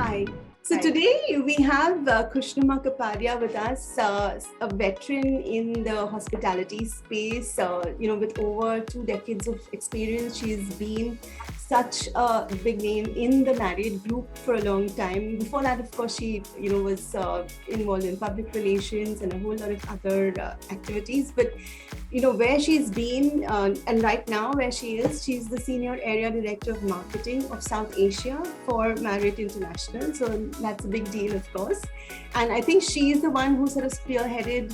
Hi. So Hi. today we have Khushnooma Kapadia with us, a veteran in the hospitality space. With over 2 decades of experience, she's been such a big name in the Marriott group for a long time. Before that, of course, she was involved in public relations and a whole lot of other activities. But where she's been and right now where she is, she's the Senior Area Director of Marketing of South Asia for Marriott International. So that's a big deal, of course. And I think she's the one who sort of spearheaded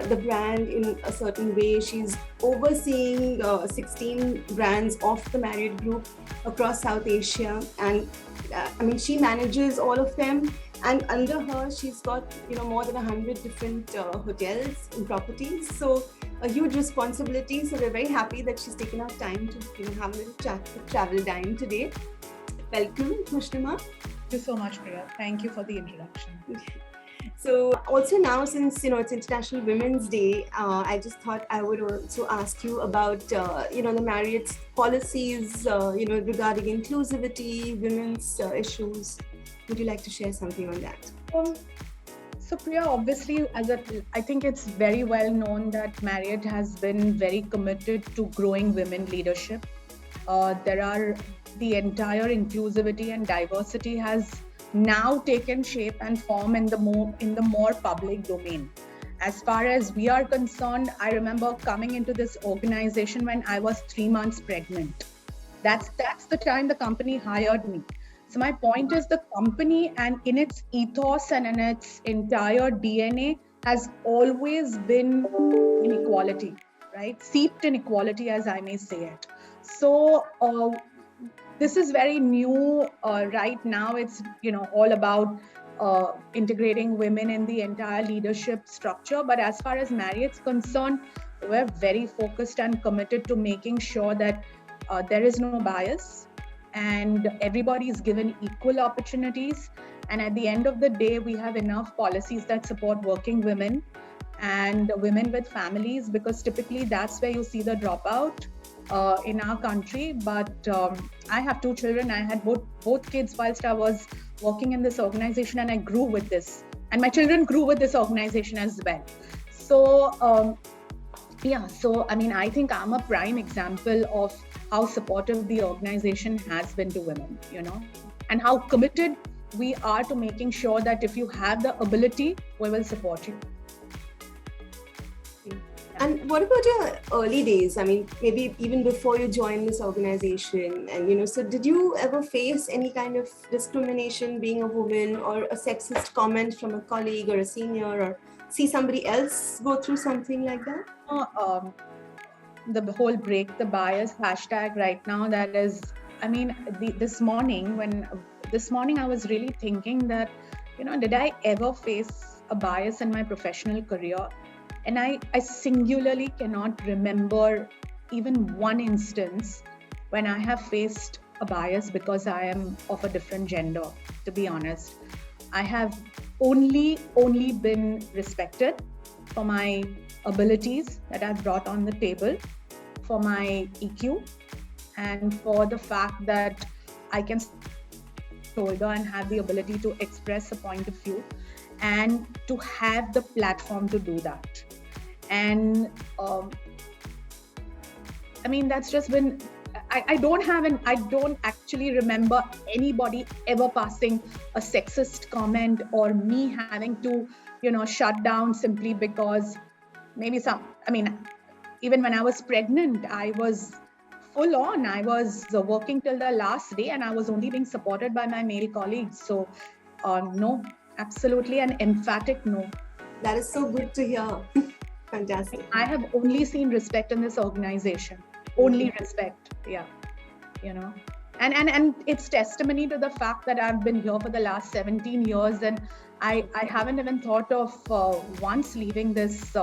the brand in a certain way. She's overseeing 16 brands of the Marriott Group across South Asia. And she manages all of them. And under her, she's got more than 100 different hotels and properties. So a huge responsibility. So we're very happy that she's taken out time to have a little chat with TravelDine today. Welcome, Khushnooma. Thank you so much, Priya. Thank you for the introduction. So also now, since it's International Women's Day, I just thought I would also ask you about the Marriott's policies regarding inclusivity, women's issues. Would you like to share something on that? So Priya, obviously, I think it's very well known that Marriott has been very committed to growing women leadership. The entire inclusivity and diversity has now taken shape and form in the more public domain. As far as we are concerned, I remember coming into this organization when I was 3 months pregnant. That's the time the company hired me. So my point is, the company and in its ethos and in its entire DNA has always been inequality, right? Seeped in equality, as I may say it. So this is very new right now. It's all about integrating women in the entire leadership structure. But as far as Marriott's concerned, we're very focused and committed to making sure that there is no bias and everybody is given equal opportunities. And at the end of the day, we have enough policies that support working women and women with families, because typically that's where you see the dropout in our country. But I have 2 children. I had both kids whilst I was working in this organization, and I grew with this. And my children grew with this organization as well. So I think I'm a prime example of how supportive the organization has been to women, and how committed we are to making sure that if you have the ability, we will support you. And what about your early days? Maybe even before you joined this organization, and so did you ever face any kind of discrimination being a woman, or a sexist comment from a colleague or a senior, or see somebody else go through something like that? The whole break the bias hashtag right now, that is, this morning I was really thinking that, did I ever face a bias in my professional career? And I singularly cannot remember even one instance when I have faced a bias because I am of a different gender, to be honest. I have only been respected for my abilities that I've brought on the table, for my EQ, and for the fact that I can shoulder and have the ability to express a point of view and to have the platform to do that. And that's just been, I don't actually remember anybody ever passing a sexist comment or me having to, shut down simply because maybe even when I was pregnant, I was full on. I was working till the last day and I was only being supported by my male colleagues. So no, absolutely an emphatic no. That is so good to hear. Fantastic. I have only seen respect in this organization. Only respect, yeah. And it's testimony to the fact that I've been here for the last 17 years and I haven't even thought of once leaving this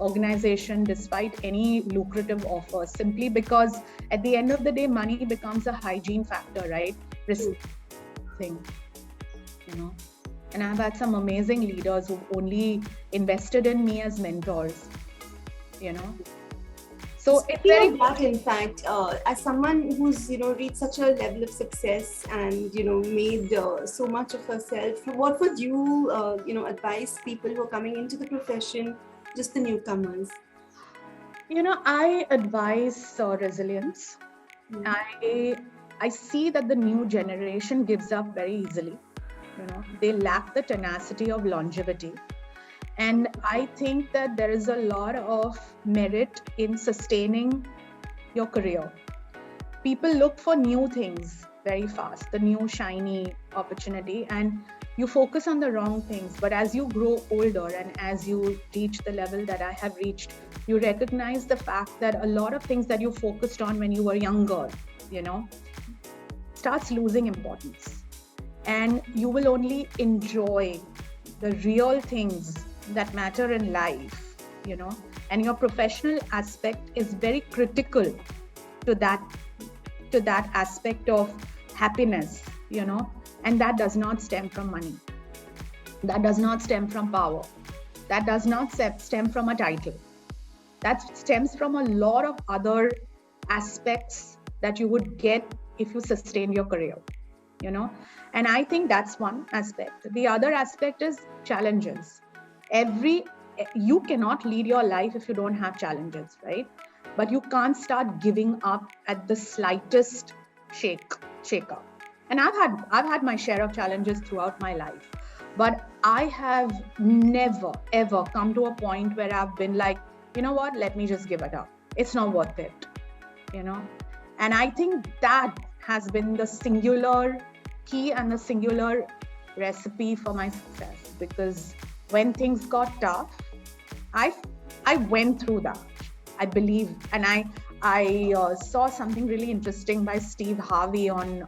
organization despite any lucrative offers, simply because at the end of the day, money becomes a hygiene factor, right? Thing, And I've had some amazing leaders who've only invested in me as mentors, So it's speaking very of that, in fact, as someone who's reached such a level of success and made so much of herself, what would you advise people who are coming into the profession, just the newcomers? I advise resilience. I see that the new generation gives up very easily. They lack the tenacity of longevity. And I think that there is a lot of merit in sustaining your career. People look for new things very fast, the new shiny opportunity, and you focus on the wrong things. But as you grow older and as you reach the level that I have reached, you recognize the fact that a lot of things that you focused on when you were younger, starts losing importance. And you will only enjoy the real things that matter in life, and your professional aspect is very critical to that aspect of happiness, and that does not stem from money. That does not stem from power. That does not stem from a title. That stems from a lot of other aspects that you would get if you sustain your career, and I think that's one aspect. The other aspect is challenges. You cannot lead your life if you don't have challenges, right? But you can't start giving up at the slightest shake-up. And I've had my share of challenges throughout my life, but I have never ever come to a point where I've been like, you know what, let me just give it up. It's not worth it, And I think that has been the singular key and the singular recipe for my success, because when things got tough, I went through that, I believe. And I saw something really interesting by Steve Harvey on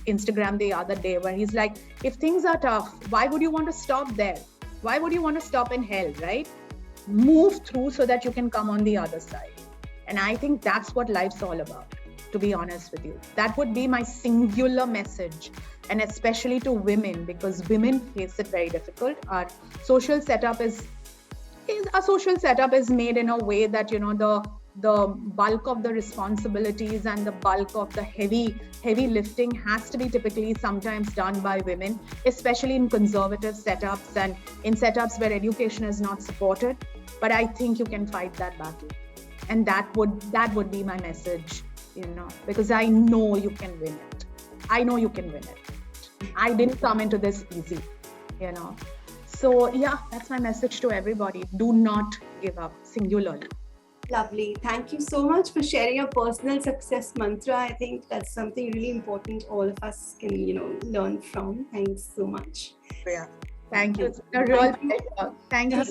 Instagram the other day, where he's like, if things are tough, why would you want to stop there? Why would you want to stop in hell, right? Move through so that you can come on the other side. And I think that's what life's all about, to be honest with you. That would be my singular message, and especially to women, because women face it very difficult. Our social setup is made in a way that the bulk of the responsibilities and the bulk of the heavy lifting has to be typically sometimes done by women, especially in conservative setups and in setups where education is not supported. But I think you can fight that battle, and that would be my message, because I know you can win it. I know you can win it. I didn't come into this easy, So yeah, that's my message to everybody. Do not give up, singularly. Lovely. Thank you so much for sharing your personal success mantra. I think that's something really important all of us can, learn from. Thanks so much. Yeah. Thank you. It's a real pleasure. Thank you.